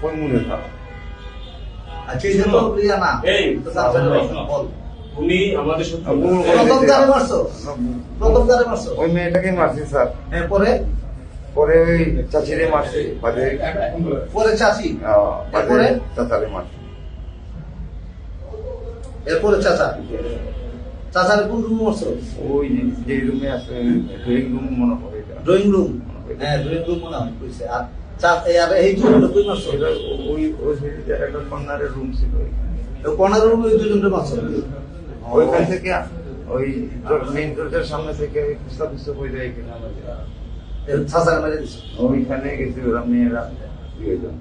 কোন মনে থাক আচ্ছা এটা তো প্রিয়া না এই তো তারপরে বল তুমি আমাদের সাথে প্রথম কারে মারছো প্রথম কারে মারছো ওই মেয়েটাকে মারছি স্যার। হ্যাঁ পরে পরে ওই চাচিরে মারছি, বাদে পরে চাচি বাদে চাচারে মারছি। এরপরে চাচা চাচার কোন রুম মারছো ওই যে রুমে আছে ড্রয়িং রুম মনে করে এটা। ড্রয়িং রুম হ্যাঁ ড্রয়িং রুম মনে হয় কইছে আর আর এই দুটো কই মারছো এটা ওই ওই যে একটা কর্নারের রুম ছিল ওইখানে। কর্নার রুমে ওই দুজনকে মারছো ওইখান থেকে ওই মেইন রোডের সামনে থেকে কুস্তা কুস্তা হয়ে যায় এখানে আমাদের। চাচাকে মেরে দিছো ওইখানে গেছি ওরা মেয়েরা দুইজন।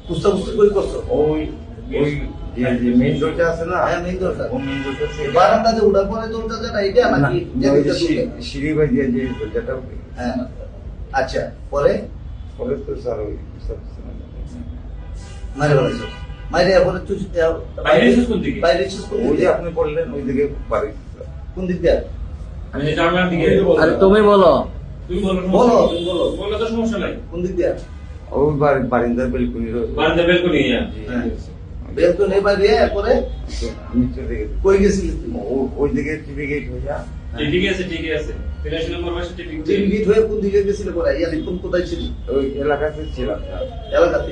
কুস্তা কুস্তি কই করছো ওই ওই যে মেইন রোডটা আছে না, হ্যাঁ মেইন দরজা ও মেইন রোডটা থেকে বারান্দা যে উড়ার পরে দরজা যেটা এটা নাকি যে ওই যে ভিতরে ঢুকে? সিঁড়ি বাজিয়ে যে দরজাটা হ্যাঁ আচ্ছা পরে পরে তো স্যার ওই কুস্তা কুস্তা মারে বলেছো মারে এরপরে তুই বাইরে এসেছিস কোন দিকে? বাইরে এসেছিস কোন ওই যে দিকে? আপনি বললেন ওই দিকে পারি কোন দিক দিয়ে আমি জানলার দিকে আরে তুমি বলো তুমি বলো বলো তুমি বলো বলো তো সমস্যা নাই কোন দিক দিয়ে ওই বারিন্দার বেলকুনির বারান্দা বেলকনি হ্যাঁ বেলকনি বাইরে এরপরে আমি চলে গেছি কই গেছিলিস তুই ওই দিকে টিভি গেট হয়ে যা ঠিক আছে ঠিক আছে ফিনান্সিয়াল পরিবেশ ঠিক টিভি গেট হয়ে কোন দিকে গেছিলে পরে ইয়ালি কোন কোথায় ছিল ওই এলাকাতে ছিলাম এলাকাতে